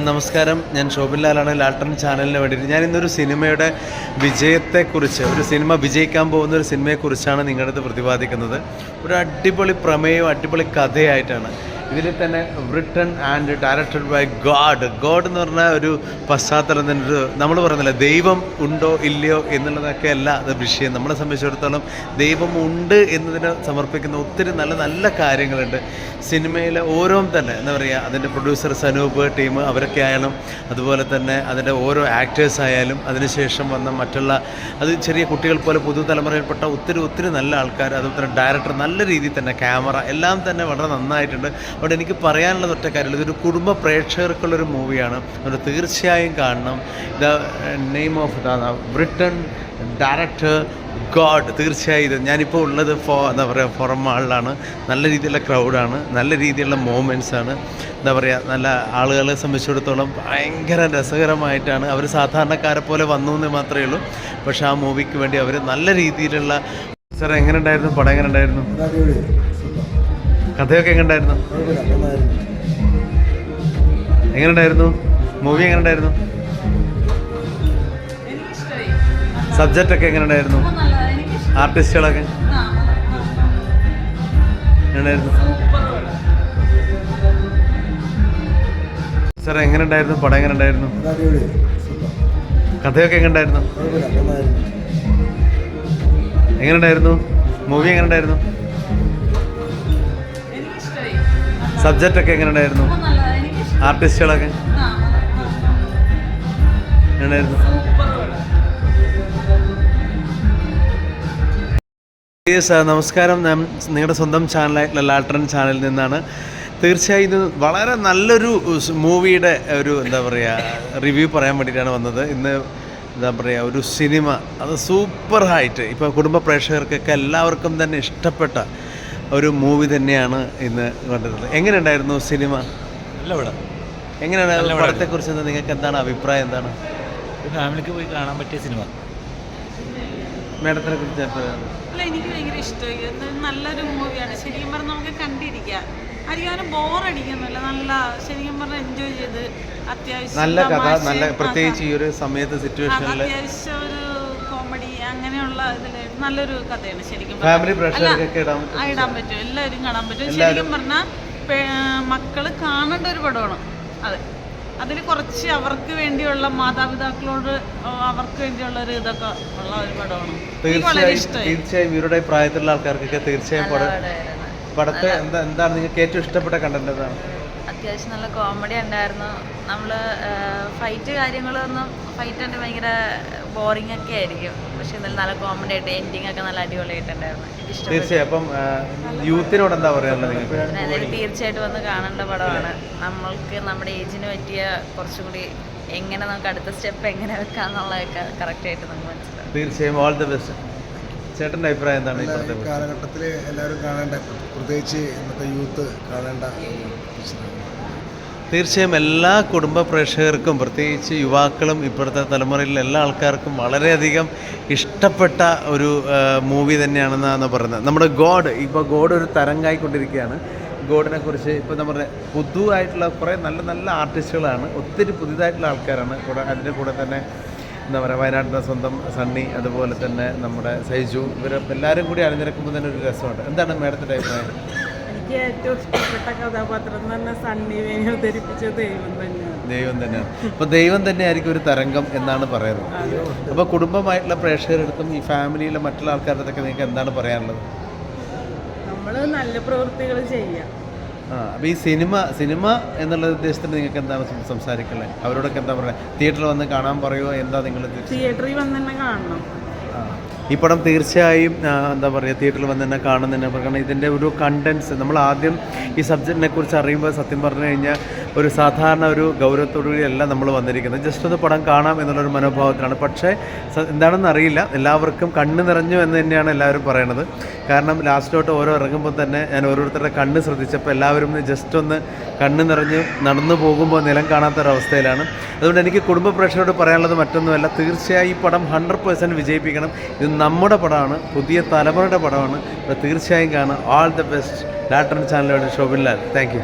നമസ്കാരം. ഞാൻ ശോഭിൻ ലാലാണ്, ലാൽട്ടൺ ചാനലിന് വേണ്ടിയിട്ട്. ഞാൻ ഇന്നൊരു സിനിമയുടെ വിജയത്തെക്കുറിച്ച്, ഒരു സിനിമ വിജയിക്കാൻ പോകുന്ന ഒരു സിനിമയെക്കുറിച്ചാണ് നിങ്ങളുടെ അടുത്ത് പ്രതിപാദിക്കുന്നത്. ഒരു അടിപൊളി പ്രമേയവും അടിപൊളി കഥയായിട്ടാണ്. ഇതിൽ തന്നെ written and directed by God എന്ന് പറഞ്ഞാൽ ഒരു പശ്ചാത്തലം തന്നെ. ഒരു നമ്മൾ പറയുന്നില്ല ദൈവം ഉണ്ടോ ഇല്ലയോ എന്നുള്ളതൊക്കെ അല്ല അത് വിഷയം. നമ്മളെ സംബന്ധിച്ചിടത്തോളം ദൈവം ഉണ്ട് എന്നതിന് സമർപ്പിക്കുന്ന ഒത്തിരി നല്ല നല്ല കാര്യങ്ങളുണ്ട് സിനിമയിലെ. ഓരോന്നും തന്നെ എന്താ പറയുക, അതിൻ്റെ പ്രൊഡ്യൂസർ സനൂപ് ടീം അവരൊക്കെ ആയാലും, അതുപോലെ തന്നെ അതിൻ്റെ ഓരോ ആക്ടേഴ്സ് ആയാലും, അതിനുശേഷം വന്ന മറ്റുള്ള അത് ചെറിയ കുട്ടികൾ പോലെ പുതുതലമുറയിൽപ്പെട്ട ഒത്തിരി നല്ല ആൾക്കാർ, അതുപോലെ തന്നെ ഡയറക്ടർ നല്ല രീതിയിൽ തന്നെ ക്യാമറ എല്ലാം തന്നെ വളരെ നന്നായിട്ടുണ്ട്. അതുകൊണ്ട് എനിക്ക് പറയാനുള്ളത് ഒറ്റ കാര്യമില്ല, ഇതൊരു കുടുംബ പ്രേക്ഷകർക്കുള്ളൊരു മൂവിയാണ്. അതുകൊണ്ട് തീർച്ചയായും കാണണം. The name of written director God. തീർച്ചയായും ഇത് ഞാനിപ്പോൾ ഉള്ളത് എന്താ പറയുക ഫോറം മാളിലാണ്. നല്ല രീതിയിലുള്ള ക്രൗഡാണ്, നല്ല രീതിയിലുള്ള മൂമെൻറ്റ്സാണ്. എന്താ പറയുക, നല്ല ആളുകളെ സംബന്ധിച്ചിടത്തോളം ഭയങ്കര രസകരമായിട്ടാണ്. അവർ സാധാരണക്കാരെ പോലെ വന്നു എന്ന് മാത്രമേ ഉള്ളൂ. പക്ഷേ ആ മൂവിക്ക് വേണ്ടി അവർ നല്ല രീതിയിലുള്ള. സാർ എങ്ങനെ ഉണ്ടായിരുന്നു പടം? എങ്ങനെ ഉണ്ടായിരുന്നു? കഥയൊക്കെ എങ്ങനെ ഉണ്ടായിരുന്നു? എങ്ങനെ ഉണ്ടായിരുന്നു മൂവി? എങ്ങനെ ഉണ്ടായിരുന്നു? സബ്ജക്റ്റ് ഒക്കെ എങ്ങനെ ഉണ്ടായിരുന്നു? ആർട്ടിസ്റ്റുകളൊക്കെ എങ്ങനെയായിരുന്നു? സാർ എങ്ങനെ ഉണ്ടായിരുന്നു പടം? എങ്ങനെ ഉണ്ടായിരുന്നു? കഥയൊക്കെ എങ്ങനെ ഉണ്ടായിരുന്നു? എങ്ങനെ ഉണ്ടായിരുന്നു മൂവി? എങ്ങനെ ഉണ്ടായിരുന്നു? സബ്ജക്റ്റ് ഒക്കെ എങ്ങനെ ഉണ്ടായിരുന്നു? ആർട്ടിസ്റ്റുകളൊക്കെ എങ്ങനെയായിരുന്നു? നമസ്കാരം. ഞാൻ നിങ്ങളുടെ സ്വന്തം ചാനലായിട്ടുള്ള ലാൽട്ടൺ ചാനലിൽ നിന്നാണ്. തീർച്ചയായും ഇത് വളരെ നല്ലൊരു മൂവിയുടെ ഒരു എന്താ പറയുക റിവ്യൂ പറയാൻ വേണ്ടിയിട്ടാണ് വന്നത്. ഇന്ന് എന്താ പറയുക, ഒരു സിനിമ അത് സൂപ്പർ ഹൈറ്റ്, ഇപ്പോൾ കുടുംബ പ്രേക്ഷകർക്കൊക്കെ എല്ലാവർക്കും തന്നെ ഇഷ്ടപ്പെട്ട ഒരു മൂവി തന്നെയാണ് ഇന്ന് കണ്ടിട്ടുള്ളത്. എങ്ങനെ ഉണ്ടായിരുന്നു സിനിമ? നല്ല പടം. എങ്ങനെയാണ് പടത്തെക്കുറിച്ച് നിങ്ങൾക്ക് എന്താണ് അഭിപ്രായം? എന്താണ് ഫാമിലിക്ക് പോയി കാണാൻ പറ്റിയ സിനിമ? മേഡത്തിനെ കുറിച്ച് അല്ല, എനിക്ക് ഭയങ്കര ഇഷ്ടമായി. നല്ലൊരു മൂവിയാണ്. ശരിക്കും പറഞ്ഞാൽ നമുക്ക് കണ്ടിരിക്കാം, അധികം ബോറടിക്കുന്നില്ല. നല്ല ശരിക്കും പറഞ്ഞാൽ എൻജോയ് ചെയ്ത് അത്യാവശ്യം നല്ല കഥ, നല്ല പ്രത്യേകിച്ച് ഈ ഒരു സമയത്ത് സിറ്റുവേഷനിൽ അത്യാവശ്യം ഒരു കോമഡി അങ്ങനെയുള്ള ഇതിൽ നല്ലൊരു കഥയാണ്. ശരിക്കും ഫാമിലി പ്രേക്ഷകർക്കൊക്കെ ഇടാൻ പറ്റും, എല്ലാവരും കാണാൻ പറ്റും. ശരിക്കും പറഞ്ഞാൽ മക്കള് കാണേണ്ട ഒരു പടമാണ് അത്. അതിൽ കുറച്ച് അവർക്ക് വേണ്ടിയുള്ള മാതാപിതാക്കളോട് അവർക്ക് വേണ്ടിയുള്ള ഒരു ഇതൊക്കെ ഉള്ള ഒരു പടമാണ്. തീർച്ചയായും ഇവരുടെ പ്രായത്തിലുള്ള ആൾക്കാർക്കൊക്കെ തീർച്ചയായും പടത്തെ എന്താണ് നിങ്ങൾക്ക് ഏറ്റവും ഇഷ്ടപ്പെട്ട കണ്ടന്റ്? എന്താണ്? അത്യാവശ്യം നല്ല കോമഡി ഉണ്ടായിരുന്നു. നമ്മൾ ഫൈറ്റ് കാര്യങ്ങളൊന്നും ഫൈറ്റ് തന്നെ ഭയങ്കര ബോറിംഗ് ഒക്കെ ആയിരിക്കും. പക്ഷെ എന്നാലും നല്ല കോമഡി ആയിട്ട് എൻഡിങ് ഒക്കെ നല്ല അടിപൊളിയായിട്ടുണ്ടായിരുന്നു. തീർച്ചയായും. അപ്പം യൂത്തിനോട് എന്താ പറയാനുള്ളത് നിങ്ങൾക്ക്? അതായത് തീർച്ചയായിട്ടും വന്ന് കാണേണ്ട പടമാണ്. നമ്മൾക്ക് നമ്മുടെ ഏജിന് പറ്റിയ കുറച്ചും കൂടി എങ്ങനെ നമുക്ക് അടുത്ത സ്റ്റെപ്പ് എങ്ങനെ വെക്കാന്നുള്ളതൊക്കെ കറക്റ്റായിട്ട് നമുക്ക് മനസ്സിലാവും. തീർച്ചയായും ഓൾ ദി ബെസ്റ്റ്. ചേട്ടൻ്റെ അഭിപ്രായം എന്താണ്? ഇപ്പോഴത്തെ കാലഘട്ടത്തിൽ എല്ലാവരും കാണേണ്ട, പ്രത്യേകിച്ച് ഇന്നത്തെ യൂത്ത് കാണേണ്ട. തീർച്ചയായും എല്ലാ കുടുംബ പ്രേക്ഷകർക്കും, പ്രത്യേകിച്ച് യുവാക്കളും ഇപ്പോഴത്തെ തലമുറയിലെ എല്ലാ ആൾക്കാർക്കും വളരെയധികം ഇഷ്ടപ്പെട്ട ഒരു മൂവി തന്നെയാണെന്നാണ് പറയുന്നത്. നമ്മുടെ ഇപ്പോൾ ഗോഡ് ഒരു തരംഗായിക്കൊണ്ടിരിക്കുകയാണ്. ഗോഡിനെ കുറിച്ച് ഇപ്പോൾ നമ്മുടെ പുതുതായിട്ടുള്ള കുറേ നല്ല നല്ല ആർട്ടിസ്റ്റുകളാണ്, ഒത്തിരി പുതിയതായിട്ടുള്ള ആൾക്കാരാണ് കൂടെ. അതിൻ്റെ കൂടെ തന്നെ എന്താ പറയുക, വയനാട്ടിലെ സ്വന്തം സണ്ണി, അതുപോലെ തന്നെ നമ്മുടെ സൈജു, ഇവർ എല്ലാവരും കൂടി അണിനിരക്കുമ്പോൾ തന്നെ ഒരു രസമുണ്ട്. എന്താണ് മേഡത്തിൻ്റെ അഭിപ്രായം? എനിക്ക് ഏറ്റവും ഇഷ്ടപ്പെട്ട കഥാപാത്രം തന്നെ സണ്ണി വേണി അവതരിപ്പിച്ച ദൈവം തന്നെയാണ്. അപ്പോൾ ദൈവം തന്നെയായിരിക്കും ഒരു തരംഗം എന്നാണ് പറയുന്നത്. അപ്പോൾ കുടുംബമായിട്ടുള്ള പ്രേക്ഷകരെടുത്തും ഈ ഫാമിലിയിലെ മറ്റുള്ള ആൾക്കാരുടെ അടുത്തൊക്കെ നിങ്ങൾക്ക് എന്താണ് പറയാനുള്ളത്? നമ്മൾ നല്ല പ്രവൃത്തികൾ ചെയ്യാം. അപ്പോൾ ഈ സിനിമ എന്നുള്ള ഉദ്ദേശത്തിൽ നിങ്ങൾക്ക് എന്താണ് സംസാരിക്കുന്നത്? അവരോടൊക്കെ എന്താ പറയുക? തിയേറ്ററിൽ വന്ന് കാണാൻ പറയുമോ? എന്താ നിങ്ങൾ തിയേറ്ററിൽ വന്ന് തന്നെ കാണണം. ഈ പടം തീർച്ചയായും എന്താ പറയുക, തിയേറ്ററിൽ വന്ന് തന്നെ കാണുന്നതിന്. കാരണം ഇതിൻ്റെ ഒരു കണ്ടൻസ് നമ്മൾ ആദ്യം ഈ സബ്ജക്റ്റിനെ കുറിച്ച് അറിയുമ്പോൾ സത്യം പറഞ്ഞു കഴിഞ്ഞാൽ ഒരു സാധാരണ ഒരു ഗൗരവത്തോടുകൂടിയല്ല നമ്മൾ വന്നിരിക്കുന്നത്. ജസ്റ്റ് ഒന്ന് പടം കാണാം എന്നുള്ളൊരു മനോഭാവത്തിലാണ്. പക്ഷേ എന്താണെന്ന് അറിയില്ല, എല്ലാവർക്കും കണ്ണ് നിറഞ്ഞു എന്ന് തന്നെയാണ് എല്ലാവരും പറയണത്. കാരണം ലാസ്റ്റിലോട്ട് ഓരോ ഇറങ്ങുമ്പോൾ തന്നെ ഞാൻ ഓരോരുത്തരുടെ കണ്ണ് ശ്രദ്ധിച്ചപ്പോൾ എല്ലാവരും ജസ്റ്റ് ഒന്ന് കണ്ണ് നിറഞ്ഞ് നടന്നു പോകുമ്പോൾ നിലം കാണാത്തൊരവസ്ഥയിലാണ്. അതുകൊണ്ട് എനിക്ക് കുടുംബ പ്രേക്ഷകരോട് പറയാനുള്ളത് മറ്റൊന്നുമല്ല, തീർച്ചയായും ഈ പടം 100% വിജയിപ്പിക്കണം. ഇത് നമ്മുടെ പടമാണ്, പുതിയ തലമുറയുടെ പടമാണ്. തീർച്ചയായും കാണാം. All the best. ലാൽട്ടൺ ചാനലിലൂടെ ശോഭിൻ ലാൽ. Thank you.